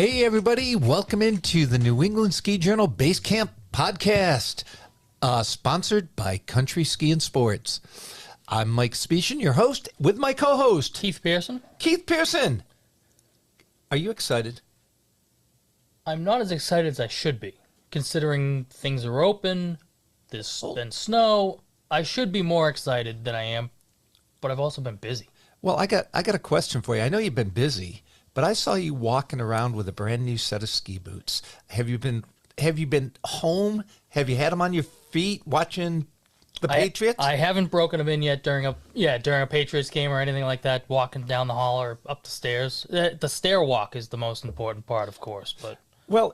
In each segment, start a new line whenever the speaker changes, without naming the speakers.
Hey, everybody. Welcome into the New England Ski Journal Basecamp podcast, sponsored by Country Ski and Sports. I'm Mike Specian, your host, with my co-host,
Keith Pearson.
Keith Pearson. Are you excited?
I'm not as excited as I should be, considering things are open, there's been snow. I should be more excited than I am, but I've also been busy.
Well, I got a question for you. I know you've been busy, but I saw you walking around with a brand new set of ski boots. Have you been home? Have you had them on your feet watching the Patriots?
I haven't broken them in yet during a Patriots game or anything like that, walking down the hall or up the stairs. The stair walk is the most important part, of course, but
well,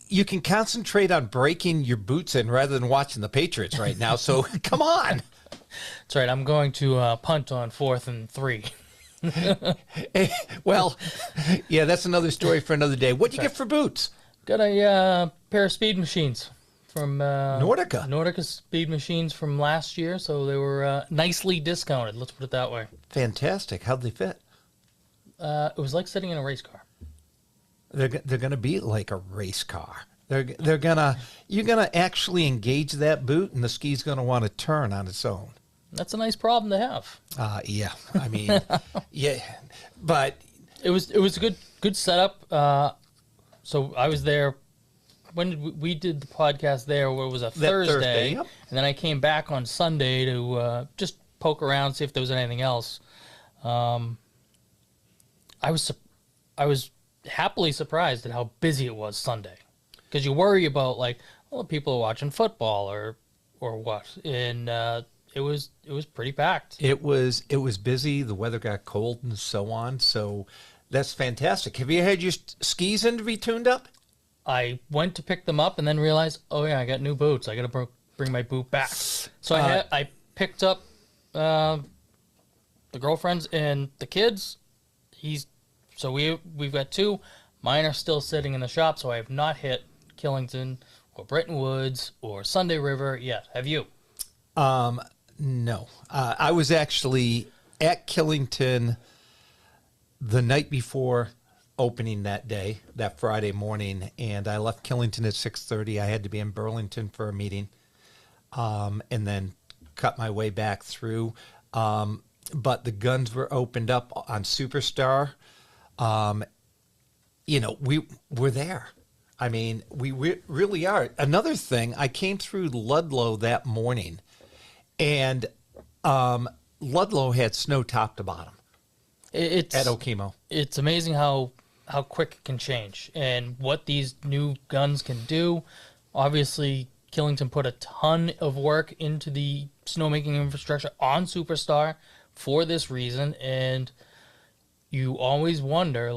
you can concentrate on breaking your boots in rather than watching the Patriots right now, so come on.
That's right. I'm going to punt on 4th and 3.
Well, yeah, that's another story for another day. What'd you get for boots?
Got a pair of speed machines from
Nordica.
Nordica speed machines from last year, so they were nicely discounted. Let's put it that way.
Fantastic. How'd they fit?
It was like sitting in a race car.
They're going to be like a race car. You're gonna actually engage that boot, and the ski's going to want to turn on its own.
That's a nice problem to have.
Yeah. I mean, yeah, but
it was a good setup. So I was there when we did the podcast there, where it was a Thursday,
yep.
And then I came back on Sunday to just poke around, see if there was anything else. I was happily surprised at how busy it was Sunday, because you worry about people are watching football or what, and it was pretty packed.
It was busy. The weather got cold and so on. So that's fantastic. Have you had your skis in to be tuned up?
I went to pick them up and then realized, oh yeah, I got new boots. I got to bring my boot back. So I picked up the girlfriend's and the kids. So we've got two. Mine are still sitting in the shop, so I have not hit Killington or Bretton Woods or Sunday River yet. Have you?
No. I was actually at Killington the night before opening that day, that Friday morning, and I left Killington at 6:30. I had to be in Burlington for a meeting, and then cut my way back through. But the guns were opened up on Superstar. We were there. I mean, we really are. Another thing, I came through Ludlow that morning, and Ludlow had snow top to bottom at Okemo.
It's amazing how quick it can change and what these new guns can do. Obviously, Killington put a ton of work into the snowmaking infrastructure on Superstar for this reason, and you always wonder,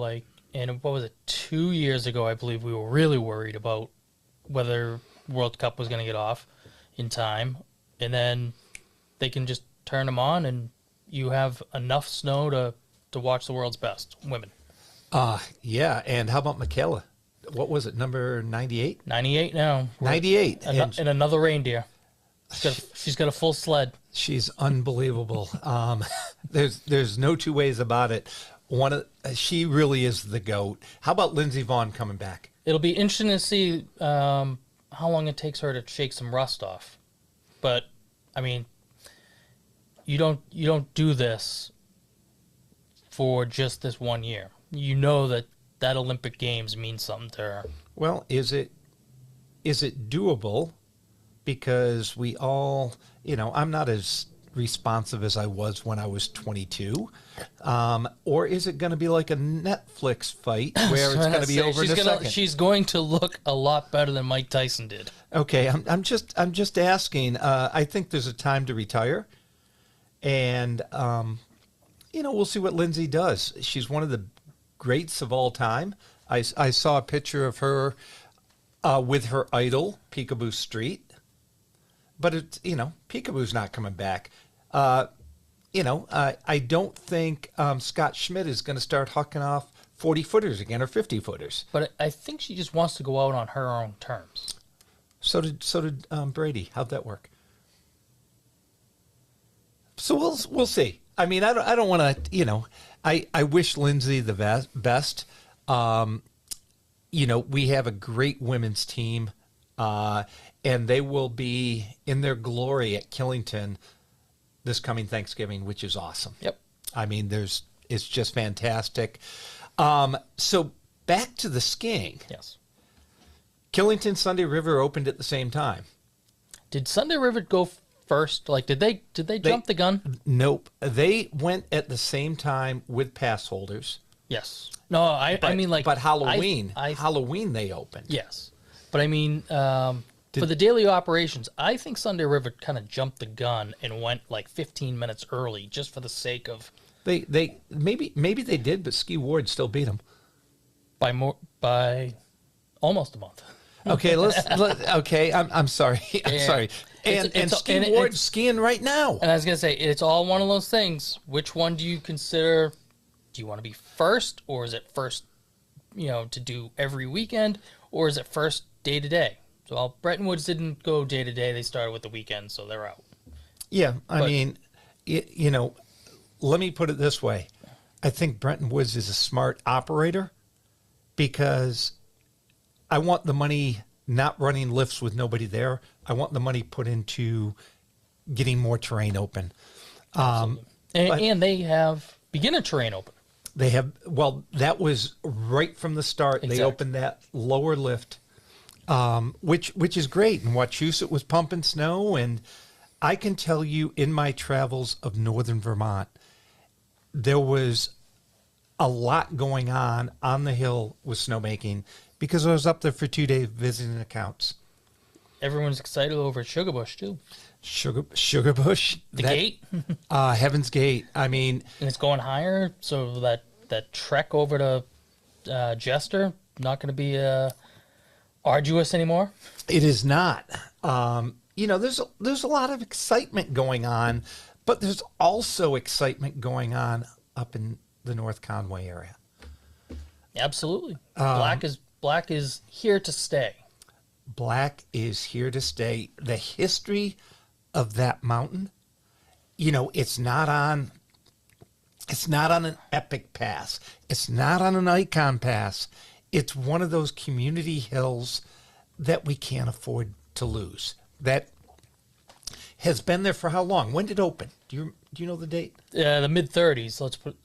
and what was it, 2 years ago, I believe, we were really worried about whether World Cup was going to get off in time, and then they can just turn them on, and you have enough snow to watch the world's best women.
Yeah, and how about Michaela? What was it, number 98?
98 now.
98.
And another reindeer. She's got a full sled.
She's unbelievable. There's no two ways about it. She really is the GOAT. How about Lindsay Vonn coming back?
It'll be interesting to see how long it takes her to shake some rust off. But I mean, you don't do this for just this 1 year. You know that Olympic Games means something to her.
Well, is it doable? Because we all, I'm not as responsive as I was when I was 22. Or is it going to be like a Netflix fight where it's going to be over in a second?
She's going to look a lot better than Mike Tyson did.
Okay, I'm just asking. I think there's a time to retire, and we'll see what Lindsay does. She's one of the greats of all time. I saw a picture of her with her idol, Peekaboo Street. But it's, Peekaboo's not coming back. I don't think Scott Schmidt is going to start hucking off 40-footers again or 50-footers.
But I think she just wants to go out on her own terms.
So did Brady. How'd that work? So we'll see. I mean, I don't want to. I wish Lindsay the best. we have a great women's team, and they will be in their glory at Killington this coming Thanksgiving, which is awesome.
Yep.
I mean, it's just fantastic. So back to the skiing.
Yes.
Killington Sunday River opened at the same time.
Did Sunday River go first? Like, did they jump the gun?
Nope. They went at the same time with pass holders.
Yes. No, I mean, like,
but Halloween, Halloween they opened.
Yes, but I mean, for the daily operations, I think Sunday River kind of jumped the gun and went like 15 minutes early just for the sake of.
They maybe they did, but Ski Ward still beat them
by almost a month.
Okay, okay. I'm sorry. I'm sorry. And Ski Ward's skiing right now.
And I was gonna say, it's all one of those things. Which one do you consider? Do you want to be first, or is it first, to do every weekend, or is it first day to day? So Bretton Woods didn't go day to day; they started with the weekend, so they're out.
Yeah, I mean, let me put it this way: I think Bretton Woods is a smart operator because I want the money not running lifts with nobody there. I want the money put into getting more terrain open.
And they have beginner terrain open.
They have, that was right from the start. Exactly. They opened that lower lift, which is great. And Wachusett was pumping snow. And I can tell you, in my travels of northern Vermont, there was a lot going on the hill with snowmaking because I was up there for 2 days visiting accounts.
Everyone's excited over Sugarbush, too.
Sugarbush?
The gate?
Heaven's Gate. I mean...
And it's going higher, so that trek over to Jester, not going to be arduous anymore?
It is not. There's a lot of excitement going on, but there's also excitement going on up in the North Conway area.
Absolutely. Black is here to stay.
Black is here to stay. The history of that mountain, it's not on an epic pass. It's not on an icon pass. It's one of those community hills that we can't afford to lose. That has been there for how long? When did it open? Do you know the date?
The mid-30s. Let's put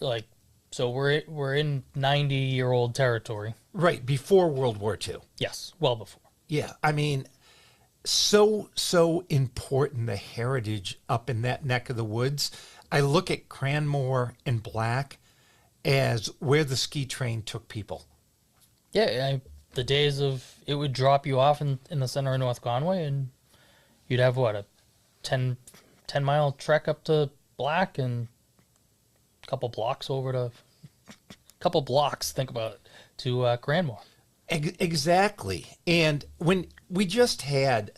so we're in 90-year-old territory.
Right, before World War II.
Yes, well before.
Yeah, I mean, so important, the heritage up in that neck of the woods. I look at Cranmore and Black as where the ski train took people.
Yeah, the days of it would drop you off in the center of North Conway, and you'd have, a 10-mile trek up to Black and a couple blocks, think about it, to Cranmore.
Exactly. And when we just had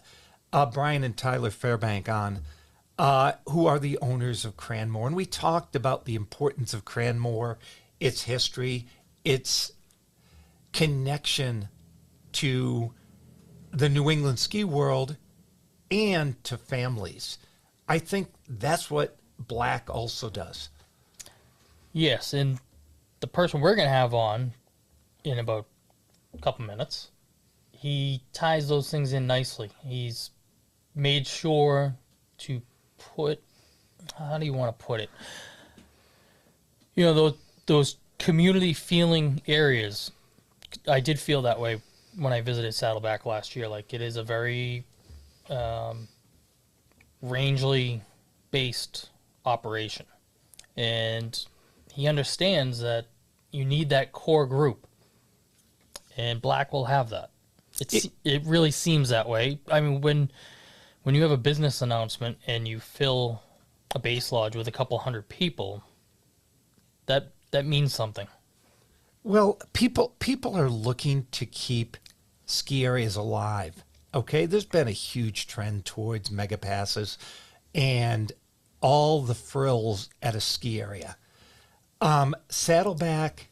Brian and Tyler Fairbank on, who are the owners of Cranmore, and we talked about the importance of Cranmore, its history, its connection to the New England ski world and to families. I think that's what Black also does.
Yes, and the person we're going to have on in about a couple minutes, he ties those things in nicely. He's made sure to put, how do you want to put it? Those community feeling areas. I did feel that way when I visited Saddleback last year. Like, it is a very Rangeley based operation, and he understands that you need that core group, and Black will have that. It really seems that way. I mean, when you have a business announcement and you fill a base lodge with a couple hundred people, that means something.
Well, people are looking to keep ski areas alive. Okay, there's been a huge trend towards mega passes and all the frills at a ski area. Saddleback,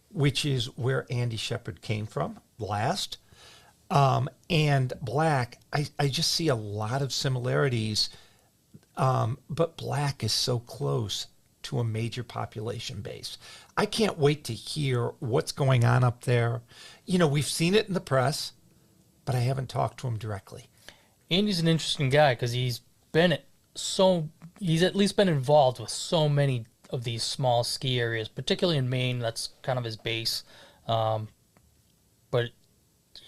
which is where Andy Shepard came from last, and Black, I just see a lot of similarities, but Black is so close to a major population base. I can't wait to hear what's going on up there. You know, we've seen it in the press, but I haven't talked to him directly.
Andy's an interesting guy because he's at least been involved with so many of these small ski areas, particularly in Maine. That's kind of his base. But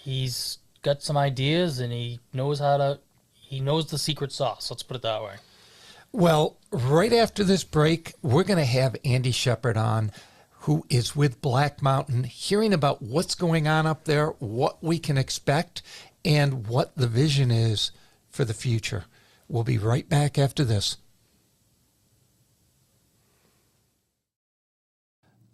he's got some ideas and he knows the secret sauce. Let's put it that way.
Well, right after this break, we're going to have Andy Shepard on, who is with Black Mountain, hearing about what's going on up there, what we can expect, and what the vision is for the future. We'll be right back after this.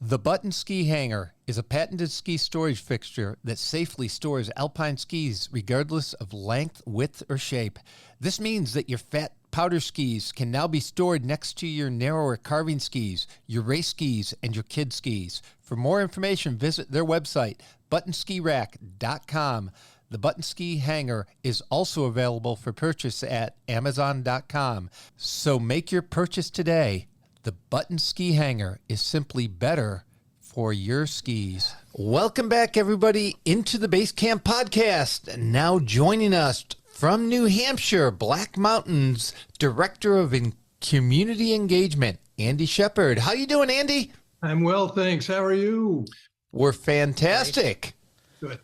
The Button Ski Hanger is a patented ski storage fixture that safely stores alpine skis regardless of length, width, or shape. This means that your fat powder skis can now be stored next to your narrower carving skis, your race skis, and your kid skis. For more information, visit their website, buttonskirack.com. The Button Ski Hanger is also available for purchase at amazon.com. So make your purchase today. The Button Ski Hanger is simply better for your skis. Welcome back, everybody, into the Basecamp podcast. Now joining us from New Hampshire, Black Mountain's Director of Community Engagement, Andy Shepard. How you doing, Andy?
I'm well, thanks. How are you?
We're fantastic.
Good.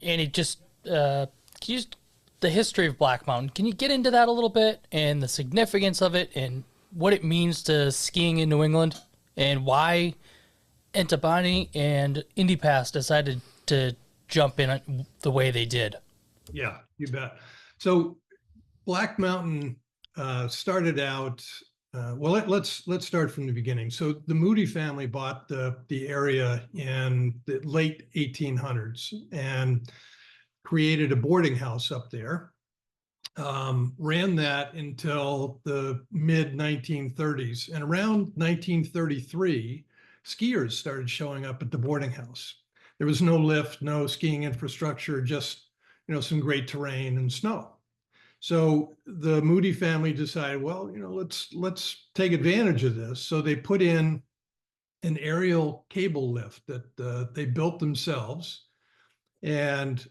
Andy, just can you the history of Black Mountain? Can you get into that a little bit and the significance of it and what it means to skiing in New England and why Entabani and Indy Pass decided to jump in the way they did?
Yeah, you bet. So Black Mountain started out, let's start from the beginning. So the Moody family bought the area in the late 1800s and created a boarding house up there. Ran that until the mid 1930s, and around 1933, skiers started showing up at the boarding house. There was no lift, no skiing infrastructure, just some great terrain and snow. So the Moody family decided, well, let's take advantage of this. So they put in an aerial cable lift that they built themselves. And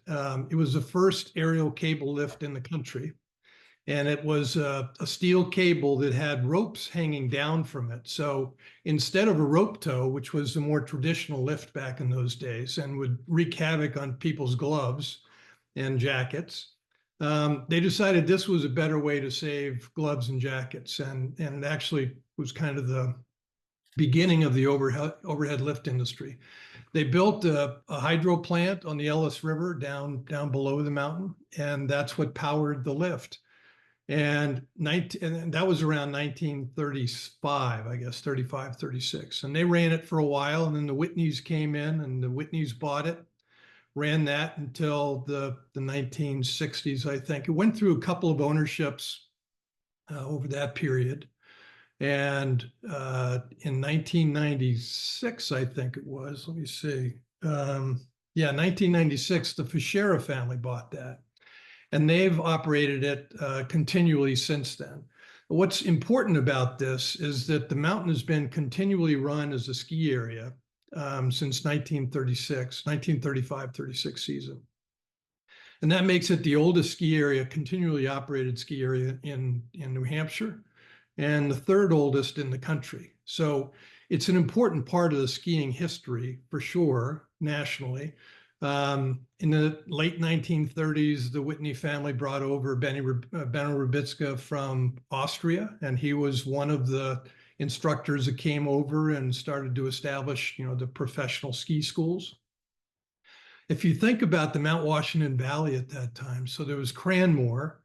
it was the first aerial cable lift in the country. And it was a steel cable that had ropes hanging down from it. So instead of a rope tow, which was the more traditional lift back in those days and would wreak havoc on people's gloves and jackets, they decided this was a better way to save gloves and jackets. And it actually was kind of the beginning of the overhead lift industry. They built a hydro plant on the Ellis River down below the mountain, and that's what powered the lift. And that was around 1935, I guess, 35, 36. And they ran it for a while, and then the Whitneys came in, and the Whitneys bought it, ran that until the 1960s, I think. It went through a couple of ownerships over that period. And in 1996, I think it was, let me see. 1996, the Fischera family bought that. And they've operated it continually since then. What's important about this is that the mountain has been continually run as a ski area since 1935-36 season. And that makes it the oldest ski area, continually operated ski area in New Hampshire, and the third oldest in the country. So it's an important part of the skiing history, for sure, nationally. In the late 1930s, the Whitney family brought over Benno Rubitska from Austria, and he was one of the instructors that came over and started to establish, the professional ski schools. If you think about the Mount Washington Valley at that time, so there was Cranmore.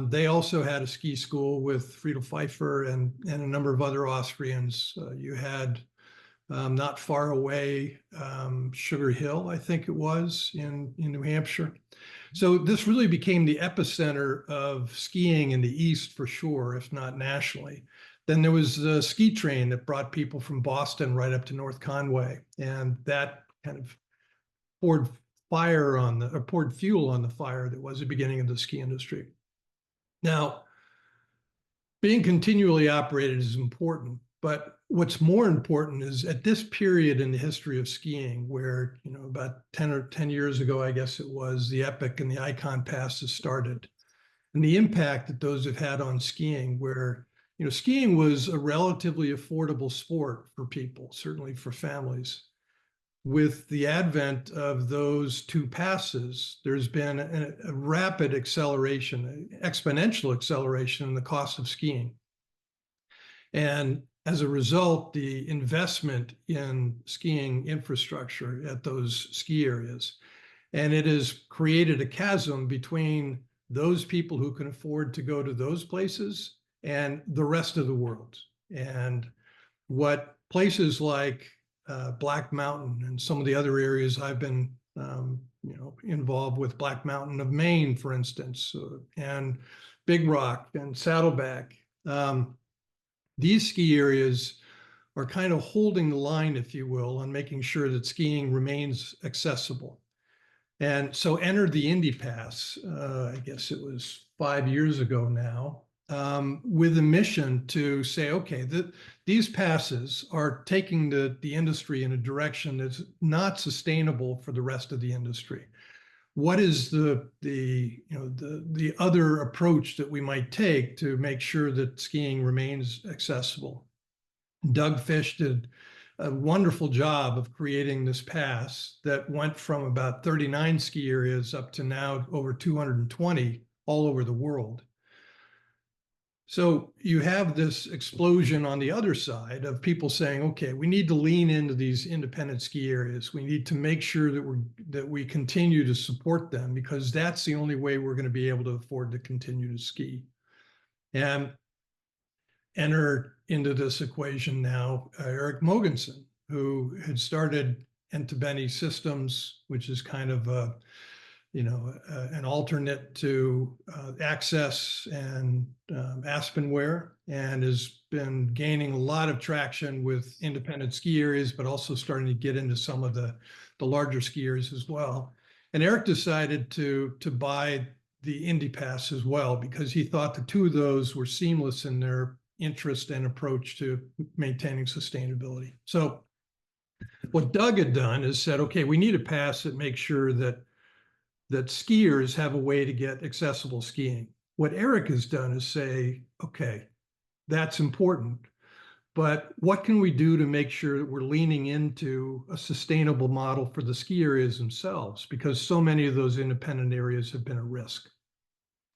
They also had a ski school with Friedel Pfeiffer and a number of other Austrians. You had not far away, Sugar Hill, I think it was, in New Hampshire. So this really became the epicenter of skiing in the East, for sure, if not nationally. Then there was the ski train that brought people from Boston right up to North Conway, and that kind of poured fuel on the fire that was the beginning of the ski industry. Now, being continually operated is important, But what's more important is at this period in the history of skiing, where, about 10 years ago, I guess it was, the Epic and the Icon Passes started, and the impact that those have had on skiing, where, skiing was a relatively affordable sport for people, certainly for families. With the advent of those two passes, there's been a rapid acceleration, an exponential acceleration in the cost of skiing. And as a result, the investment in skiing infrastructure at those ski areas, and it has created a chasm between those people who can afford to go to those places and the rest of the world. And what places like Black Mountain and some of the other areas I've been involved with, Black Mountain of Maine, for instance, and Big Rock and Saddleback, these ski areas are kind of holding the line, if you will, on making sure that skiing remains accessible. And so entered the Indy Pass, I guess it was 5 years ago now, with a mission to say, okay, these passes are taking the industry in a direction that's not sustainable for the rest of the industry. What is the other approach that we might take to make sure that skiing remains accessible? Doug Fish did a wonderful job of creating this pass that went from about 39 ski areas up to now over 220 all over the world. So you have this explosion on the other side of people saying, okay, we need to lean into these independent ski areas. We need to make sure that we continue to support them, because that's the only way we're going to be able to afford to continue to ski. And enter into this equation now Eric Mogensen, who had started Entebeni Systems, which is kind of an alternate to Access and Aspenware, and has been gaining a lot of traction with independent ski areas, but also starting to get into some of the larger ski areas as well. And Eric decided to buy the Indy Pass as well, because he thought the two of those were seamless in their interest and approach to maintaining sustainability. So what Doug had done is said, okay, we need a pass that makes sure that skiers have a way to get accessible skiing. What Eric has done is say, okay, that's important, but what can we do to make sure that we're leaning into a sustainable model for the ski areas themselves? Because so many of those independent areas have been at risk.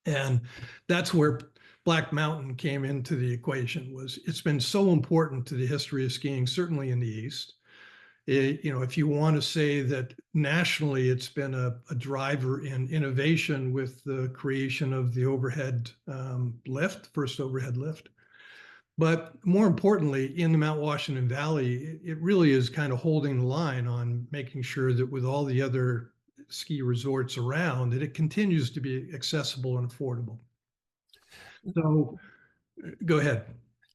And that's where Black Mountain came into the equation. It's been so important to the history of skiing, certainly in the East. If you want to say that nationally, it's been a driver in innovation with the creation of the overhead lift, first overhead lift. But more importantly, in the Mount Washington Valley, it really is kind of holding the line on making sure that with all the other ski resorts around, that it continues to be accessible and affordable. So go ahead.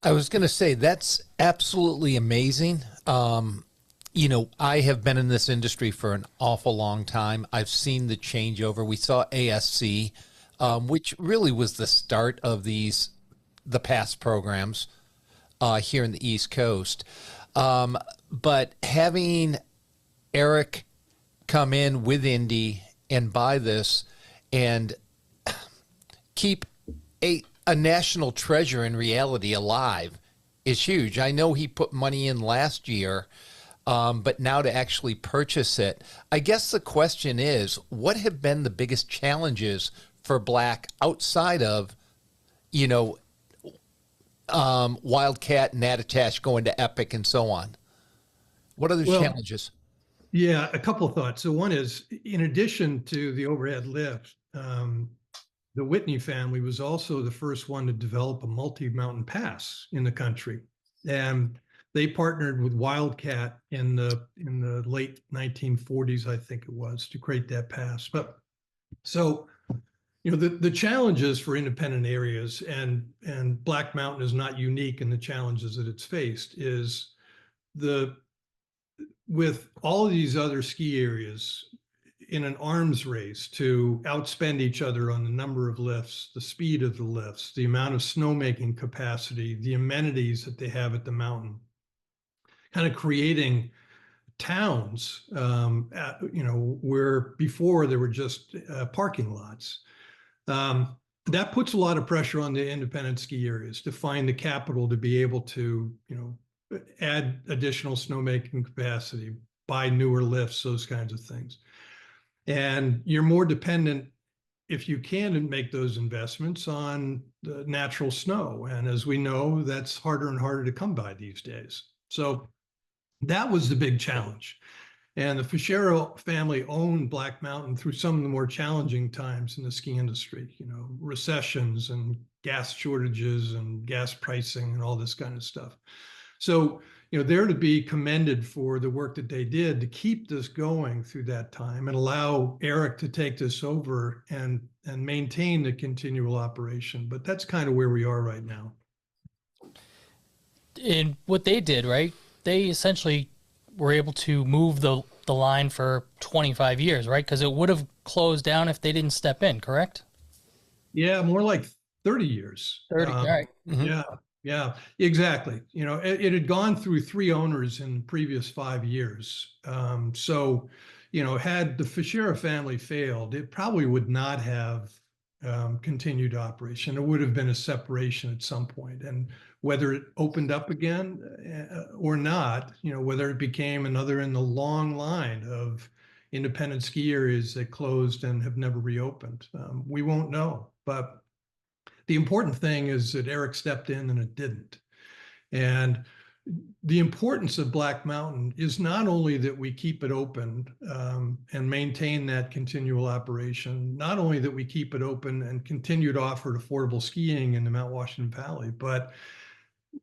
I was going to say, that's absolutely amazing. I have been in this industry for an awful long time. I've seen the changeover. We saw ASC, which really was the start of the past programs here in the East Coast. But having Eric come in with Indy and buy this and keep a national treasure in reality alive is huge. I know he put money in last year, but now to actually purchase it, I guess the question is, what have been the biggest challenges for Black outside of, Wildcat and Attach going to Epic and so on? What are the challenges?
Yeah, a couple of thoughts. So one is, in addition to the overhead lift, the Whitney family was also the first one to develop a multi-mountain pass in the country. And they partnered with Wildcat in the late 1940s, I think it was, to create that pass. But so, the challenges for independent areas, and Black Mountain is not unique in the challenges that it's faced, is with all of these other ski areas, in an arms race to outspend each other on the number of lifts, the speed of the lifts, the amount of snowmaking capacity, the amenities that they have at the mountain, kind of creating towns, where before there were just parking lots. That puts a lot of pressure on the independent ski areas to find the capital to be able to, add additional snowmaking capacity, buy newer lifts, those kinds of things. And you're more dependent, if you can make those investments, on the natural snow. And as we know, that's harder and harder to come by these days. So that was the big challenge. And the Fischero family owned Black Mountain through some of the more challenging times in the ski industry, recessions and gas shortages and gas pricing and all this kind of stuff. So, they're to be commended for the work that they did to keep this going through that time and allow Eric to take this over and maintain the continual operation. But that's kind of where we are right now.
And what they did, right? They essentially were able to move the line for 25 years, right? Because it would have closed down if they didn't step in, correct?
Yeah, more like 30 years.
30, all right.
Mm-hmm. Yeah, exactly. It had gone through 3 owners in the previous 5 years. So, had the Fischero family failed, it probably would not have continued operation. There would have been a separation at some point. And whether it opened up again or not, whether it became another in the long line of independent ski areas that closed and have never reopened, we won't know. But the important thing is that Eric stepped in and it didn't. And the importance of Black Mountain is not only that we keep it open and maintain that continual operation, not only that we keep it open and continue to offer affordable skiing in the Mount Washington Valley, but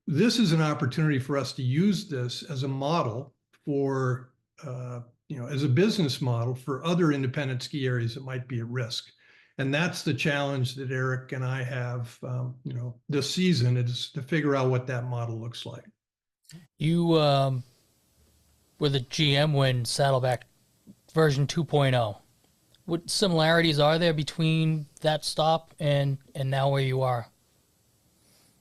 this is an opportunity for us to use this as a model for, as a business model for other independent ski areas that might be at risk. And that's the challenge that Eric and I have, this season, is to figure out what that model looks like.
You were the GM when Saddleback version 2.0. What similarities are there between that stop and now where you are?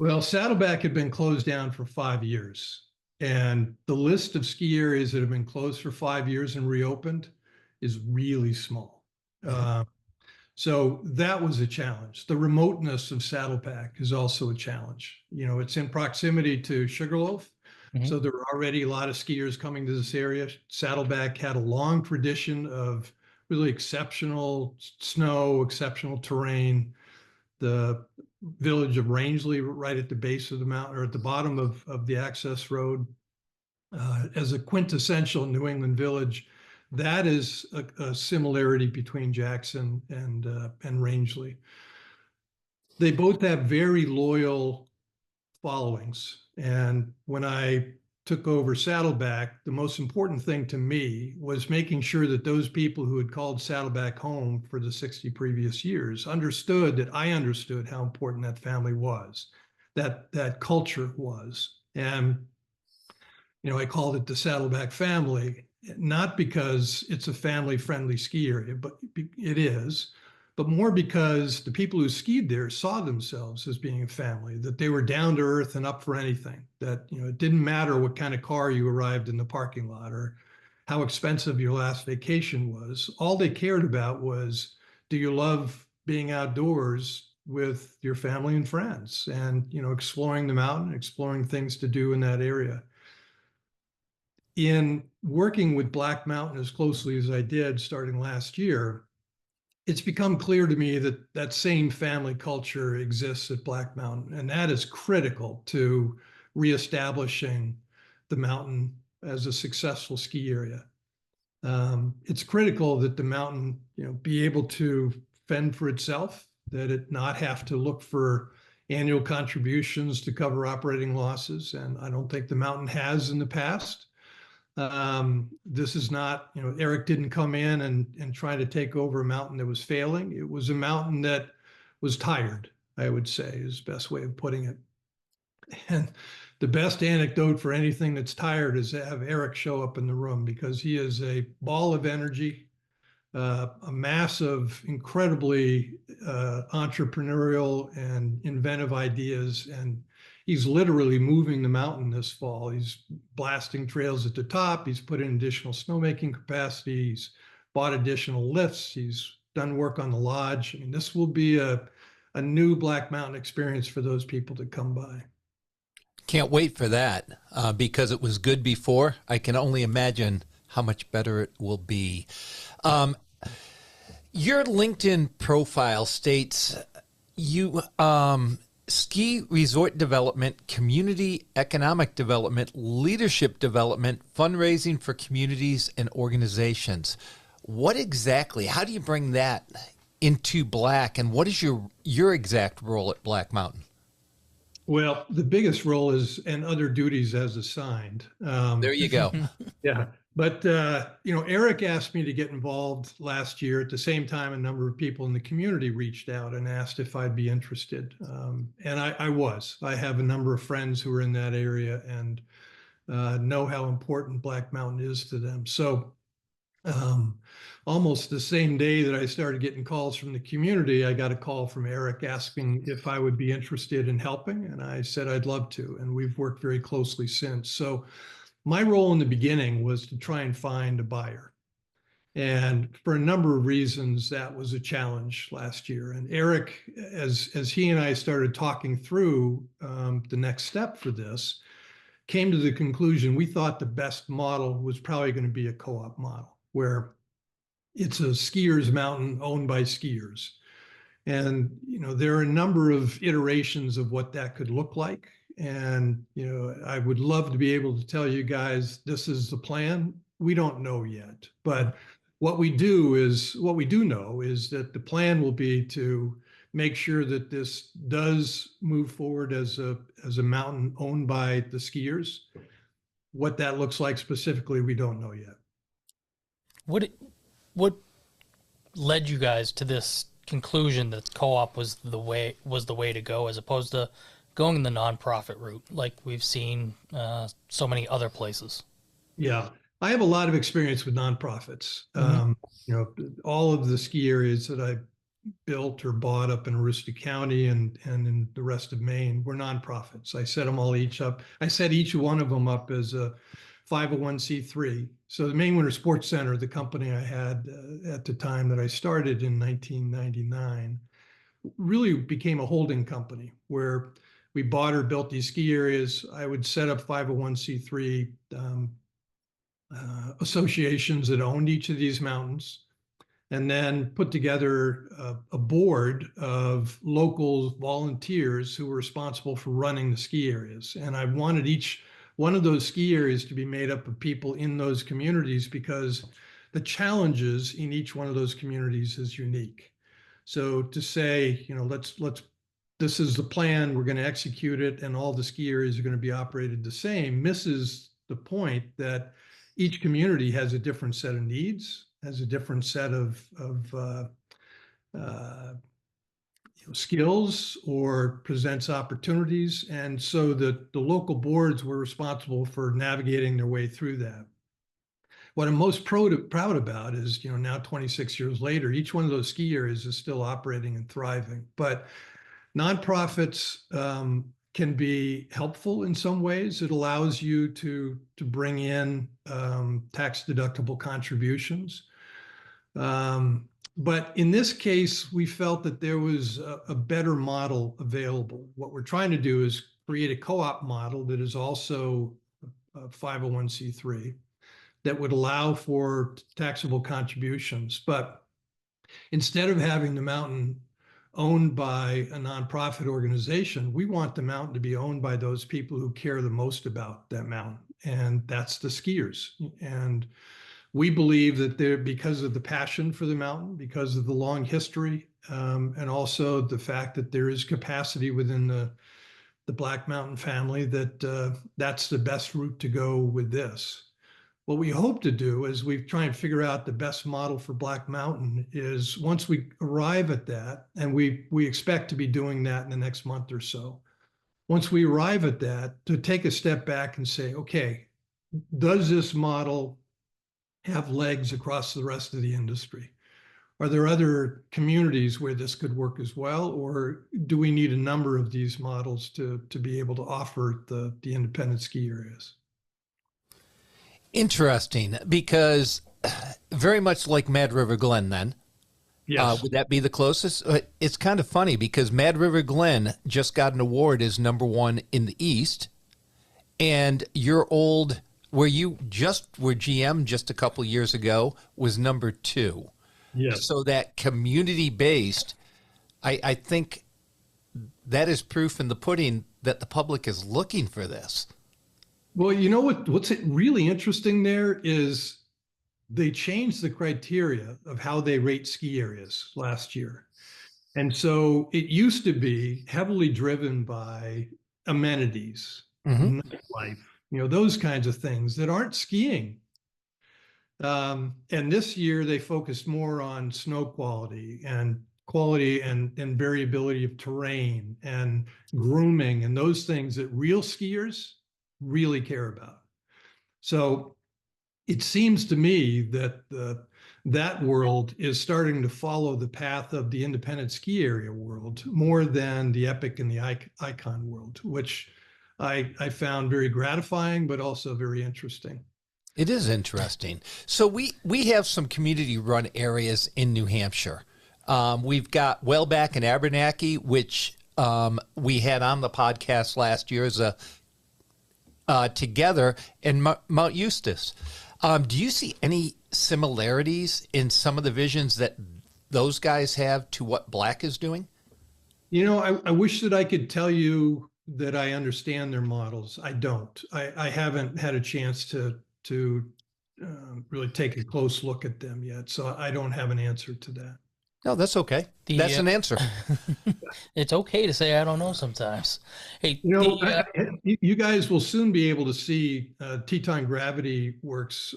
Well, Saddleback had been closed down for 5 years. And the list of ski areas that have been closed for 5 years and reopened is really small. So that was a challenge. The remoteness of Saddleback is also a challenge. It's in proximity to Sugarloaf. So there were already a lot of skiers coming to this area. Saddleback had a long tradition of really exceptional snow, exceptional terrain. The village of Rangeley, right at the base of the mountain, or at the bottom of the access road, as a quintessential New England village. That is a similarity between Jackson and Rangeley. They both have very loyal followings. And when I took over Saddleback, the most important thing to me was making sure that those people who had called Saddleback home for the 60 previous years understood that I understood how important that family was, that culture was. And, I called it the Saddleback family, not because it's a family-friendly ski area, but it is, but more because the people who skied there saw themselves as being a family, that they were down to earth and up for anything, that, it didn't matter what kind of car you arrived in the parking lot or how expensive your last vacation was. All they cared about was, do you love being outdoors with your family and friends and, exploring the mountain, exploring things to do in that area. In working with Black Mountain as closely as I did starting last year, it's become clear to me that that same family culture exists at Black Mountain, and that is critical to reestablishing the mountain as a successful ski area. It's critical that the mountain, be able to fend for itself, that it not have to look for annual contributions to cover operating losses, and I don't think the mountain has in the past. This is not, Eric didn't come in and try to take over a mountain that was failing. It was a mountain that was tired, I would say, is the best way of putting it. And the best anecdote for anything that's tired is to have Eric show up in the room, because he is a ball of energy. a mass of incredibly entrepreneurial and inventive ideas. And he's literally moving the mountain this fall. He's blasting trails at the top. He's put in additional snowmaking capacity. He's bought additional lifts. He's done work on the lodge. I mean, this will be a new Black Mountain experience for those people to come by.
Can't wait for that because it was good before. I can only imagine how much better it will be. Your LinkedIn profile states you ski resort development, community economic development, leadership development, fundraising for communities and organizations. What exactly, how do you bring that into Black, and what is your exact role at Black Mountain?
Well, the biggest role is and other duties as assigned.
There you go.
Yeah. But, Eric asked me to get involved last year. At the same time, a number of people in the community reached out and asked if I'd be interested. And I was. I have a number of friends who are in that area and know how important Black Mountain is to them. So almost the same day that I started getting calls from the community, I got a call from Eric asking if I would be interested in helping. And I said I'd love to. And we've worked very closely since. So my role in the beginning was to try and find a buyer. And for a number of reasons, that was a challenge last year. And Eric, as he and I started talking through the next step for this, came to the conclusion we thought the best model was probably going to be a co-op model, where it's a skiers mountain owned by skiers. And, there are a number of iterations of what that could look like. And, I would love to be able to tell you guys, this is the plan. We don't know yet. But what we do know is that the plan will be to make sure that this does move forward as a mountain owned by the skiers. What that looks like specifically, we don't know yet.
What led you guys to this conclusion that co-op was the way to go, as opposed to going the nonprofit route like we've seen so many other places?
Yeah, I have a lot of experience with nonprofits. All of the ski areas that I built or bought up in Aroostook County and in the rest of Maine were nonprofits. I set them all each up. I set each one of them up as a 501c3. So the Maine Winter Sports Center, the company I had at the time that I started in 1999, really became a holding company where we bought or built these ski areas. I would set up 501c3 associations that owned each of these mountains, and then put together a board of local volunteers who were responsible for running the ski areas. And I wanted each one of those ski areas to be made up of people in those communities, because the challenges in each one of those communities is unique. So to say, this is the plan, we're going to execute it, and all the ski areas are going to be operated the same, misses the point that each community has a different set of needs, has a different set of skills, or presents opportunities. And so the local boards were responsible for navigating their way through that. What I'm most proud about is, now 26 years later, each one of those ski areas is still operating and thriving. But nonprofits can be helpful in some ways. It allows you to bring in tax deductible contributions. But in this case, we felt that there was a better model available. What we're trying to do is create a co-op model that is also a 501c3 that would allow for taxable contributions. But instead of having the mountain owned by a nonprofit organization, we want the mountain to be owned by those people who care the most about that mountain, and that's the skiers. And we believe that because of the passion for the mountain, because of the long history, and also the fact that there is capacity within the Black Mountain family, that's the best route to go with this. What we hope to do as we try and figure out the best model for Black Mountain is, once we arrive at that, and we expect to be doing that in the next month or so, once we arrive at that, to take a step back and say, okay, does this model have legs across the rest of the industry? Are there other communities where this could work as well, or do we need a number of these models to be able to offer the independent ski areas?
Interesting, because very much like Mad River Glen then.
Yes.
Would that be the closest? It's kind of funny because Mad River Glen just got an award as #1 in the East. And your old, where you just were GM just a couple years ago, was #2.
Yes.
So that community-based, I think that is proof in the pudding that the public is looking for this.
Well, you know what's really interesting there is they changed the criteria of how they rate ski areas last year. And so it used to be heavily driven by amenities, nightlife, those kinds of things that aren't skiing. And this year they focused more on snow quality and variability of terrain and grooming and those things that real skiers really care about. So it seems to me that that world is starting to follow the path of the independent ski area world more than the epic and the icon world, which I found very gratifying, but also very interesting.
It is interesting. So we have some community-run areas in New Hampshire. We've got Whaleback and Abernathy, which we had on the podcast last year as together, and Mount Eustace. Do you see any similarities in some of the visions that those guys have to what Black is doing?
I wish that I could tell you that I understand their models. I don't. I haven't had a chance to really take a close look at them yet, so I don't have an answer to that.
No, that's okay. That's an answer.
It's okay to say I don't know sometimes. Hey,
you guys will soon be able to see Teton Gravity Works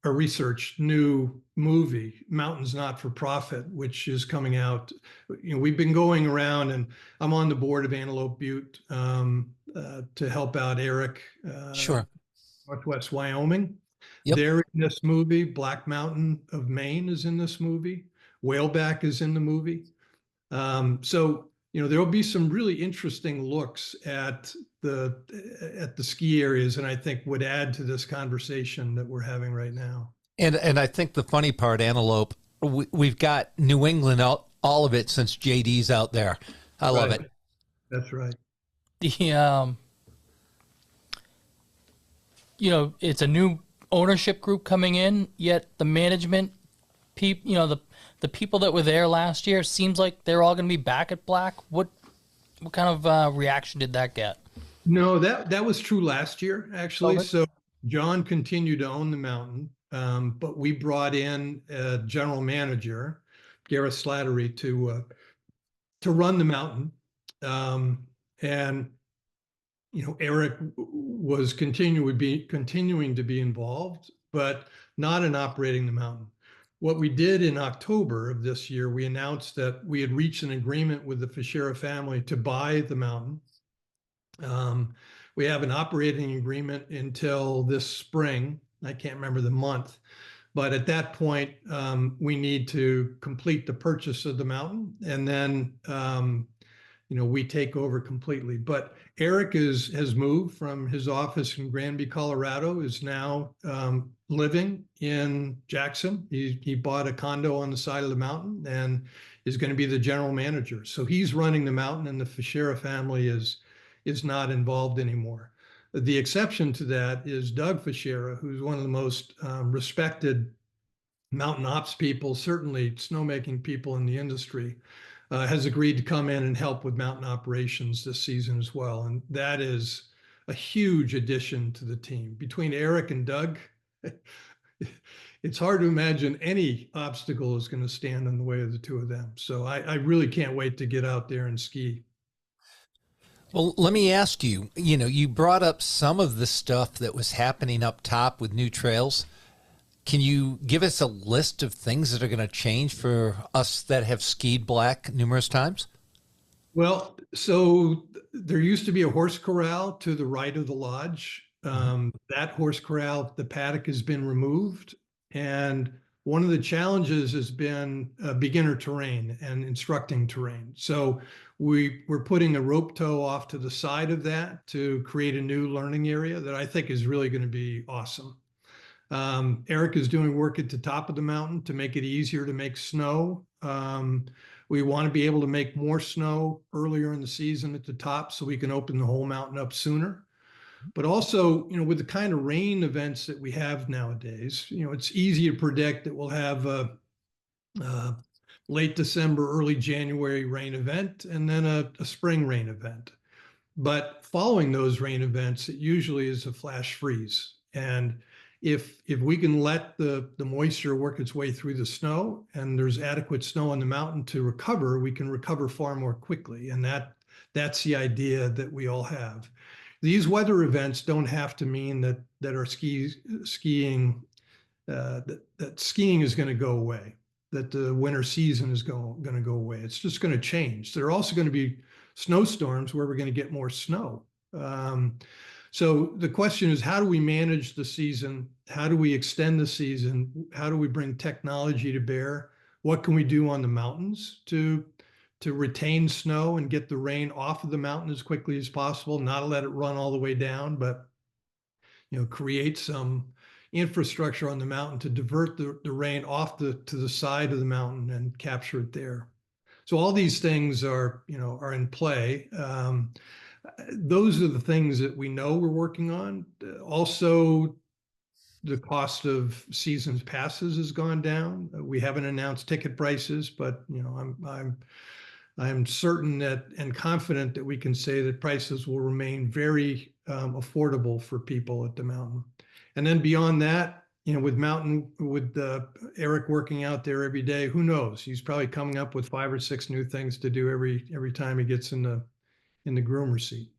a research new movie, Mountains Not for Profit, which is coming out. We've been going around, and I'm on the board of Antelope Butte to help out Eric.
Sure.
Northwest Wyoming.
Yep.
They're in this movie. Black Mountain of Maine is in this movie. Whaleback is in the movie. So there will be some really interesting looks at the ski areas, and I think would add to this conversation that we're having right now.
And I think the funny part, Antelope, we've got New England all of it since JD's out there. I love it.
That's right.
It's a new ownership group coming in, yet the management people, the people that were there last year, seems like they're all going to be back at Black. What kind of reaction did that get?
No, that was true last year, actually.
Okay.
So John continued to own the mountain, but we brought in a general manager, Gareth Slattery, to run the mountain. And Eric was continuing to be involved, but not in operating the mountain. What we did in October of this year, we announced that we had reached an agreement with the Fischera family to buy the mountain. We have an operating agreement until this spring. I can't remember the month, but at that point, we need to complete the purchase of the mountain, and then we take over completely. But Eric has moved from his office in Granby, Colorado, is now living in Jackson. He bought a condo on the side of the mountain and is going to be the general manager. So he's running the mountain, and the Fischera family is not involved anymore. The exception to that is Doug Fischera, who's one of the most respected mountain ops people, certainly snowmaking people in the industry. Has agreed to come in and help with mountain operations this season as well. And that is a huge addition to the team. Between Eric and Doug, it's hard to imagine any obstacle is going to stand in the way of the two of them. So I really can't wait to get out there and ski.
Well, let me ask you, you brought up some of the stuff that was happening up top with new trails. Can you give us a list of things that are going to change for us that have skied Black numerous times?
Well, so there used to be a horse corral to the right of the lodge. That horse corral, the paddock has been removed, and one of the challenges has been beginner terrain and instructing terrain. So we're putting a rope tow off to the side of that to create a new learning area that I think is really going to be awesome. Eric is doing work at the top of the mountain to make it easier to make snow. We want to be able to make more snow earlier in the season at the top so we can open the whole mountain up sooner. But also, with the kind of rain events that we have nowadays, it's easy to predict that we'll have a late December, early January rain event and then a spring rain event. But following those rain events, it usually is a flash freeze. And if we can let the moisture work its way through the snow and there's adequate snow on the mountain to recover, we can recover far more quickly. And that's the idea that we all have. These weather events don't have to mean that our skiing that skiing is going to go away, that the winter season is going to go away. It's just going to change. There are also going to be snowstorms where we're going to get more snow. So the question is, how do we manage the season? How do we extend the season? How do we bring technology to bear? What can we do on the mountains to retain snow and get the rain off of the mountain as quickly as possible, not let it run all the way down, but create some infrastructure on the mountain to divert the rain off to the side of the mountain and capture it there. So all these things are in play. Those are the things that we know we're working on. Also, the cost of seasons passes has gone down. We haven't announced ticket prices, but I'm certain that and confident that we can say that prices will remain very affordable for people at the mountain. And then beyond that, with Eric working out there every day, who knows? He's probably coming up with 5 or 6 new things to do every time he gets in the groomer seat.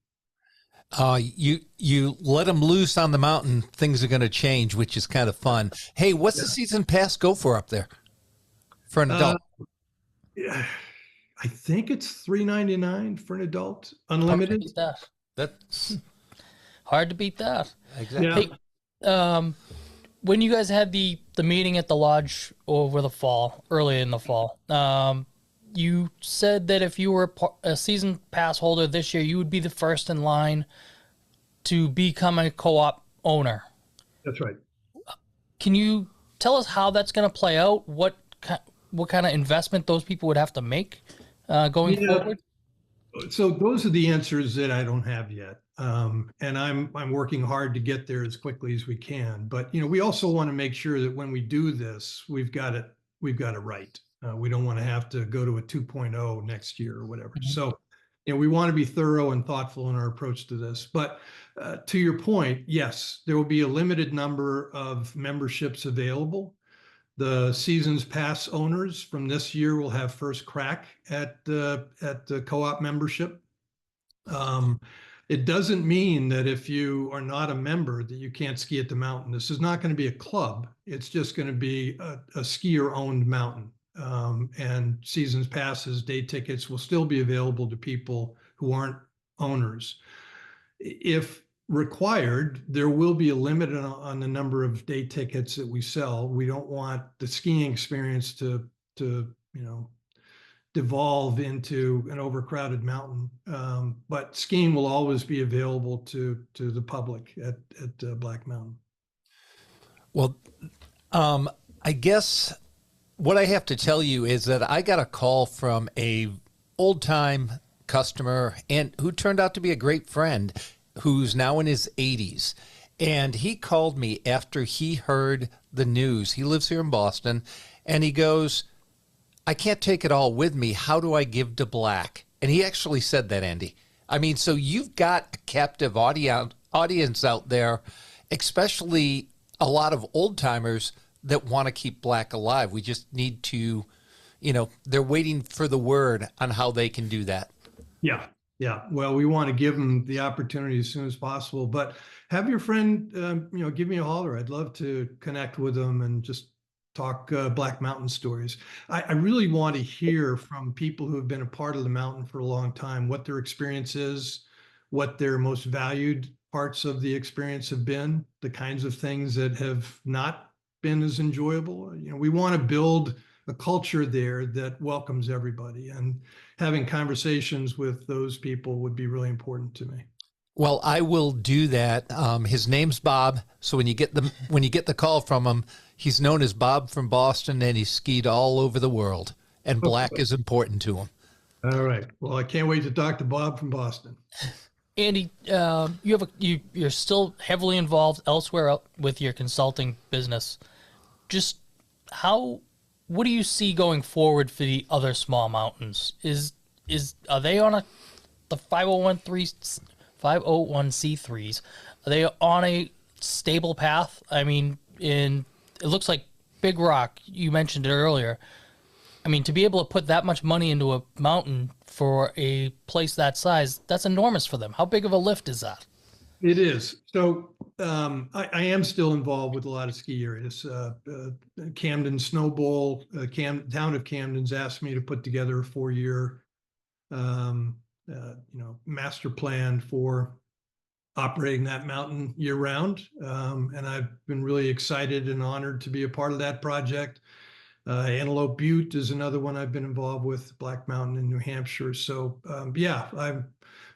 You let them loose on the mountain, things are going to change, which is kind of fun. Hey, what's the season pass go for up there for an adult?
I think it's $3.99 for an adult, unlimited.
That's
hard to beat that.
Exactly.
Hey, when you guys had the meeting at the lodge early in the fall, you said that if you were a season pass holder this year, you would be the first in line to become a co-op owner.
That's right.
Can you tell us how that's going to play out? What kind of investment those people would have to make going forward?
So those are the answers that I don't have yet. And I'm working hard to get there as quickly as we can. But we also want to make sure that when we do this, we've got it right. We don't want to have to go to a 2.0 next year or whatever. Mm-hmm. So, we want to be thorough and thoughtful in our approach to this. But to your point, yes, there will be a limited number of memberships available. The seasons pass owners from this year will have first crack at the co-op membership. It doesn't mean that if you are not a member that you can't ski at the mountain. This is not going to be a club. It's just going to be a skier-owned mountain. And seasons passes, day tickets will still be available to people who aren't owners. If required, there will be a limit on the number of day tickets that we sell. We don't want the skiing experience to devolve into an overcrowded mountain. But skiing will always be available to the public at Black Mountain.
Well, I guess what I have to tell you is that I got a call from a old-time customer and who turned out to be a great friend who's now in his 80s. And he called me after he heard the news. He lives here in Boston. And he goes, I can't take it all with me. How do I give to Black? And he actually said that, Andy. I mean, so you've got a captive audience out there, especially a lot of old-timers that want to keep Black alive. We just need to, they're waiting for the word on how they can do that.
Yeah. Well, we want to give them the opportunity as soon as possible, but have your friend, give me a holler. I'd love to connect with them and just talk Black Mountain stories. I really want to hear from people who have been a part of the mountain for a long time, what their experience is, what their most valued parts of the experience have been, the kinds of things that have not been as enjoyable. We want to build a culture there that welcomes everybody, and having conversations with those people would be really important to me.
Well, I will do that. His name's Bob, so when you get the call from him, he's known as Bob from Boston, and he's skied all over the world. And black is important to him.
All right. Well, I can't wait to talk to Bob from Boston.
Andy, you're still heavily involved elsewhere with your consulting business. Just what do you see going forward for the other small mountains? Are they on the 501c3s? Are they on a stable path? I mean, it looks like Big Rock, you mentioned it earlier. I mean, to be able to put that much money into a mountain for a place that size, that's enormous for them. How big of a lift is that?
It is. So I am still involved with a lot of ski areas. Camden Snow Bowl, town of Camden's asked me to put together a 4-year master plan for operating that mountain year round. And I've been really excited and honored to be a part of that project. Antelope Butte is another one I've been involved with, Black Mountain in New Hampshire. So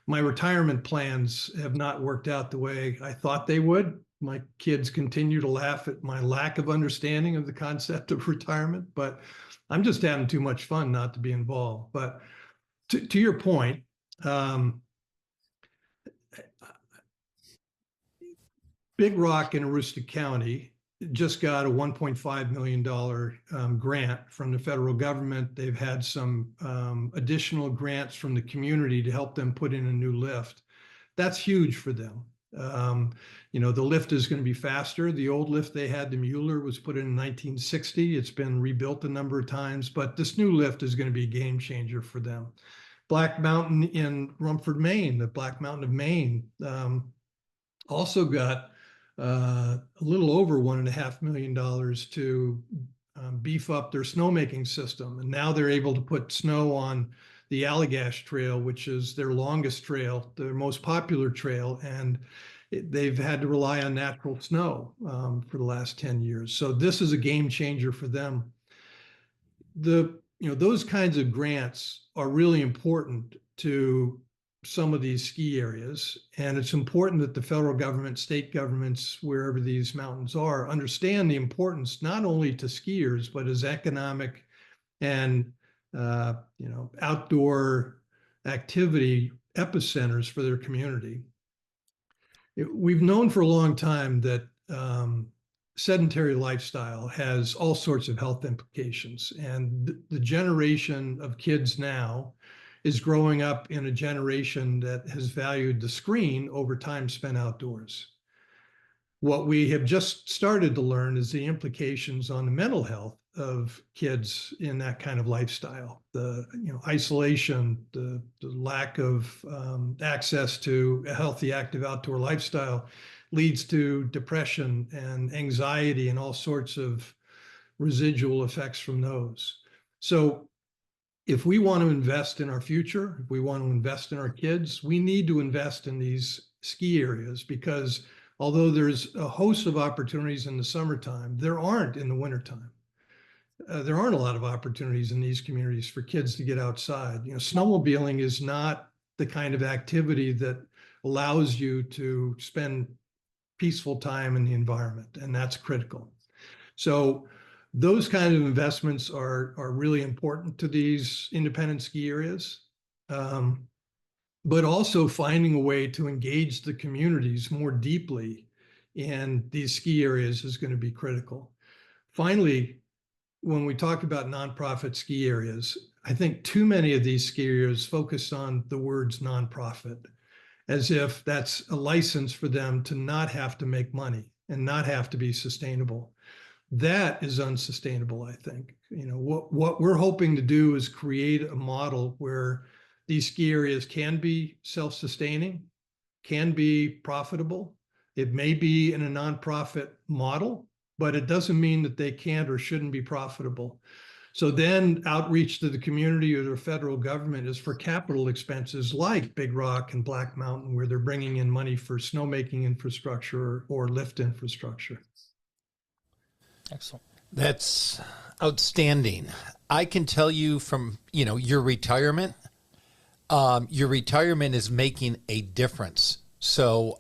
my retirement plans have not worked out the way I thought they would. My kids continue to laugh at my lack of understanding of the concept of retirement, but I'm just having too much fun not to be involved. But to your point, Big Rock in Aroostook County just got a $1.5 million grant from the federal government. They've had some additional grants from the community to help them put in a new lift. That's huge for them. The lift is going to be faster. The old lift they had, the Mueller, was put in 1960. It's been rebuilt a number of times, but this new lift is going to be a game changer for them. Black Mountain in Rumford, Maine, the Black Mountain of Maine, also got a little over $1.5 million to beef up their snowmaking system. And now they're able to put snow on the Allagash Trail, which is their longest trail, their most popular trail. And they've had to rely on natural snow for the last 10 years. So this is a game changer for them. Those kinds of grants are really important to some of these ski areas. And it's important that the federal government, state governments, wherever these mountains are, understand the importance not only to skiers, but as economic and outdoor activity epicenters for their community. We've known for a long time that sedentary lifestyle has all sorts of health implications. And the generation of kids now is growing up in a generation that has valued the screen over time spent outdoors. What we have just started to learn is the implications on the mental health of kids in that kind of lifestyle. The isolation, the lack of access to a healthy, active outdoor lifestyle leads to depression and anxiety and all sorts of residual effects from those. So if we want to invest in our future, if we want to invest in our kids, we need to invest in these ski areas, because although there's a host of opportunities in the summertime, there aren't in the wintertime. There aren't a lot of opportunities in these communities for kids to get outside. Snowmobiling is not the kind of activity that allows you to spend peaceful time in the environment, and that's critical. So those kind of investments are really important to these independent ski areas, but also finding a way to engage the communities more deeply in these ski areas is going to be critical. Finally, when we talk about nonprofit ski areas, I think too many of these ski areas focus on the words nonprofit, as if that's a license for them to not have to make money and not have to be sustainable. That is unsustainable, I think. What we're hoping to do is create a model where these ski areas can be self-sustaining, can be profitable. It may be in a nonprofit model, but it doesn't mean that they can't or shouldn't be profitable. So then outreach to the community or the federal government is for capital expenses like Big Rock and Black Mountain, where they're bringing in money for snowmaking infrastructure or lift infrastructure.
Excellent.
That's outstanding. I can tell you from, your retirement is making a difference. So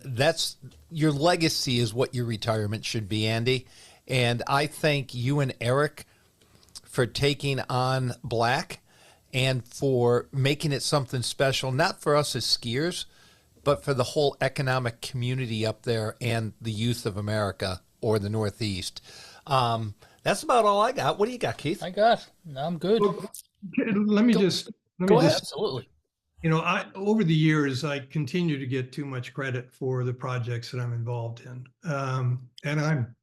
that's your legacy is what your retirement should be, Andy. And I thank you and Eric for taking on Black and for making it something special, not for us as skiers, but for the whole economic community up there and the youth of America or the Northeast. That's about all I got. What do you got, Keith?
I'm good.
Let me just
Go ahead. Absolutely.
Over the years, I continue to get too much credit for the projects that I'm involved in. And I'm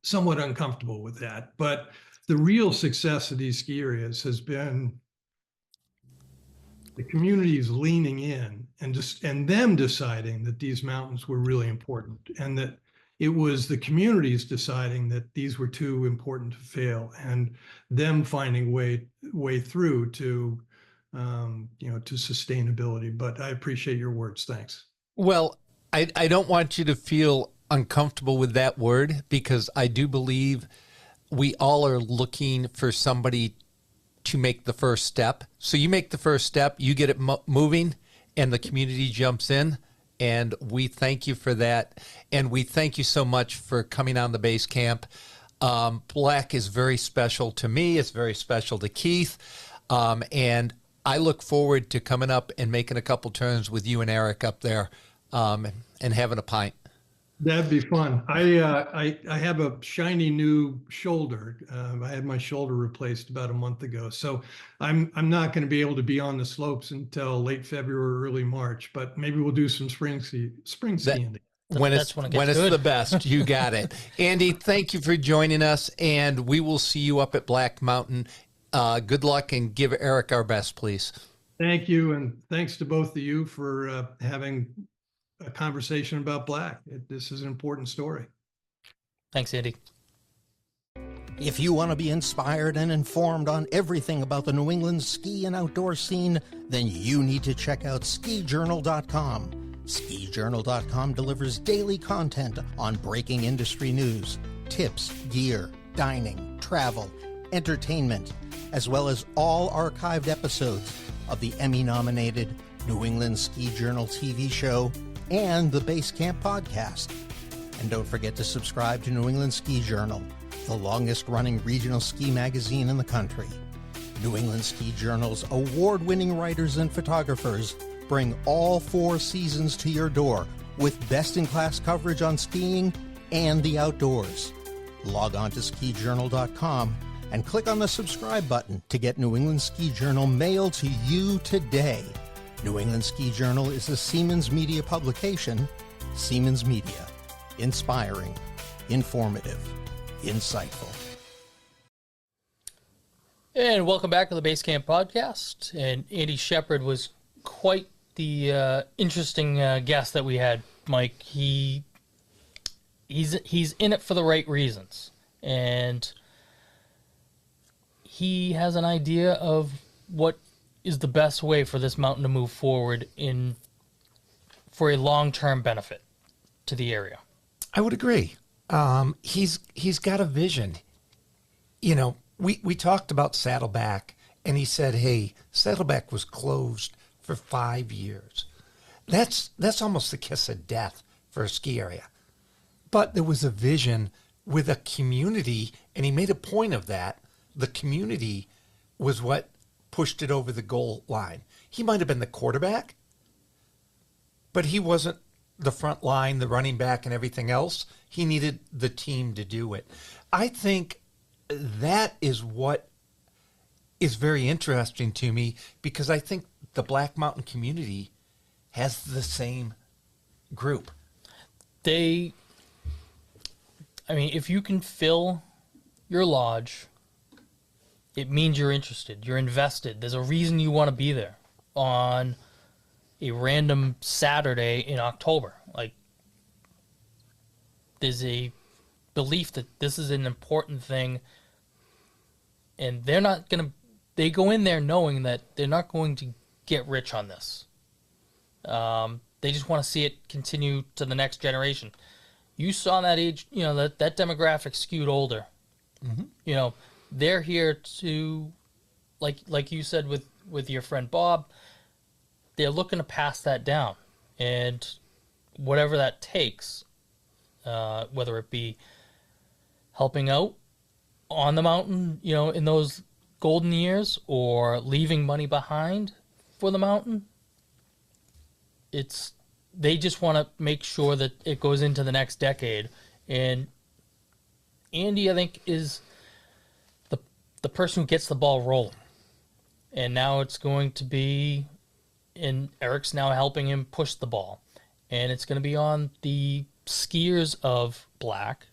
somewhat uncomfortable with that. But the real success of these ski areas has been the communities leaning in and them deciding that these mountains were really important, and that it was the communities deciding that these were too important to fail, and them finding way through to to sustainability. But I appreciate your words. Thanks.
Well, I don't want you to feel uncomfortable with that word, because I do believe we all are looking for somebody to make the first step. So you make the first step, you get it moving, and the community jumps in. And we thank you for that. And we thank you so much for coming on the Basecamp. Black is very special to me. It's very special to Keith. And I look forward to coming up and making a couple turns with you and Eric up there and having a pint.
That'd be fun. I have a shiny new shoulder. I had my shoulder replaced about a month ago, so I'm not going to be able to be on the slopes until late February, early March. But maybe we'll do some spring skiing.
When it's the best, you got it. Andy, thank you for joining us, and we will see you up at Black Mountain. Good luck, and give Eric our best, please.
Thank you, and thanks to both of you for having a conversation about Black. This is an important story.
Thanks, Andy.
If you want to be inspired and informed on everything about the New England ski and outdoor scene, then you need to check out skijournal.com. Skijournal.com delivers daily content on breaking industry news, tips, gear, dining, travel, entertainment, as well as all archived episodes of the Emmy-nominated New England Ski Journal TV show and the Basecamp podcast. And don't forget to subscribe to New England Ski Journal, the longest-running regional ski magazine in the country. New England Ski Journal's award-winning writers and photographers bring all 4 seasons to your door with best-in-class coverage on skiing and the outdoors. Log on to skijournal.com and click on the subscribe button to get New England Ski Journal mailed to you today. New England Ski Journal is a Siemens Media publication. Siemens Media. Inspiring, informative, insightful.
And welcome back to the Basecamp podcast. And Andy Shepard was quite the interesting guest that we had, Mike. He's in it for the right reasons, and he has an idea of what is the best way for this mountain to move forward for a long-term benefit to the area.
I would agree. He's got a vision. We talked about Saddleback, and he said, hey, Saddleback was closed for 5 years. That's almost the kiss of death for a ski area. But there was a vision with a community, and he made a point of that. The community was what pushed it over the goal line. He might have been the quarterback, but he wasn't the front line, the running back, and everything else. He needed the team to do it. I think that is what is very interesting to me, because I think the Black Mountain community has the same group.
If you can fill your lodge, it means you're interested, you're invested. There's a reason you want to be there on a random Saturday in October. Like, there's a belief that this is an important thing, and they go in there knowing that they're not going to get rich on this. They just want to see it continue to the next generation. you saw that age, that demographic skewed older. Mm-hmm. They're here to, like you said with your friend Bob, they're looking to pass that down. And whatever that takes, whether it be helping out on the mountain, in those golden years, or leaving money behind for the mountain, they just want to make sure that it goes into the next decade. And Andy, I think, is the person who gets the ball rolling. And now it's going to be, and Eric's now helping him push the ball. And it's going to be on the skiers of Black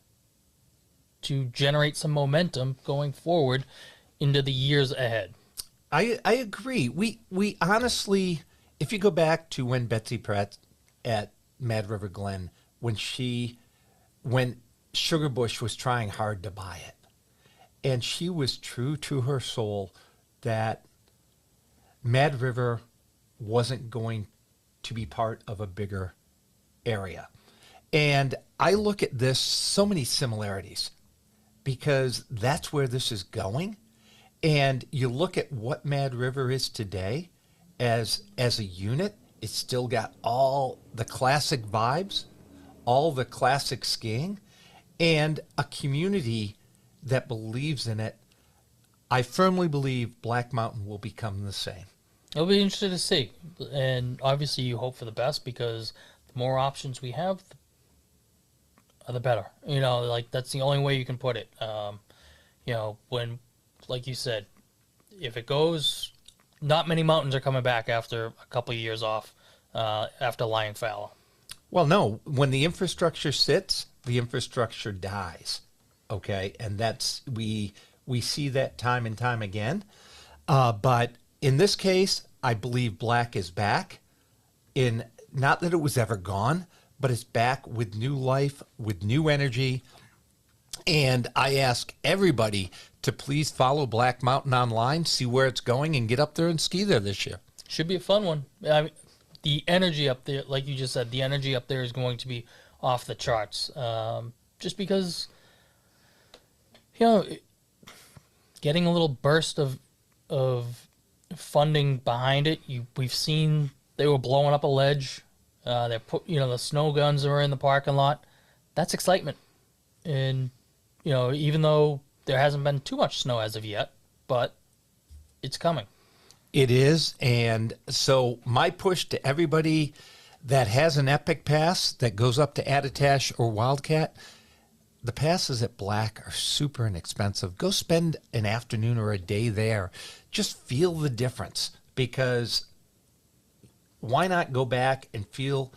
to generate some momentum going forward into the years ahead.
I agree. We honestly, if you go back to when Betsy Pratt at Mad River Glen, when Sugarbush was trying hard to buy it, and she was true to her soul that Mad River wasn't going to be part of a bigger area. And I look at this, so many similarities, because that's where this is going. And you look at what Mad River is today as a unit, it's still got all the classic vibes, all the classic skiing, and a community that believes in it. I firmly believe Black Mountain will become the same.
It'll be interesting to see. And obviously you hope for the best, because the more options we have, the better. That's the only way you can put it. When, like you said, if it goes, not many mountains are coming back after a couple of years off, after lying fallow.
Well, no. When the infrastructure sits, the infrastructure dies. Okay, and we see that time and time again. But in this case, I believe Black is back. In not that it was ever gone, but it's back with new life, with new energy. And I ask everybody to please follow Black Mountain online, see where it's going, and get up there and ski there this year.
Should be a fun one. The energy up there, like you just said, the energy up there is going to be off the charts. Just because, getting a little burst of funding behind it. We've seen they were blowing up a ledge. They put, the snow guns are in the parking lot. That's excitement. And, even though there hasn't been too much snow as of yet, but it's coming.
It is. And so my push to everybody that has an Epic Pass that goes up to Attitash or Wildcat, the passes at Black are super inexpensive. Go spend an afternoon or a day there. Just feel the difference, because why not go back and feel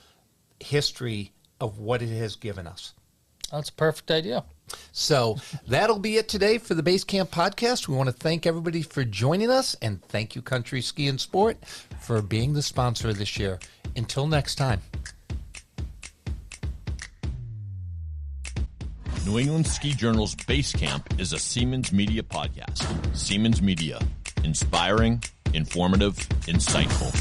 history of what it has given us?
That's a perfect idea.
So that'll be it today for the Basecamp podcast. We want to thank everybody for joining us, and thank you, Country Ski and Sport, for being the sponsor this year. Until next time.
New England Ski Journal's Basecamp is a Siemens Media podcast. Siemens Media. Inspiring, informative, insightful.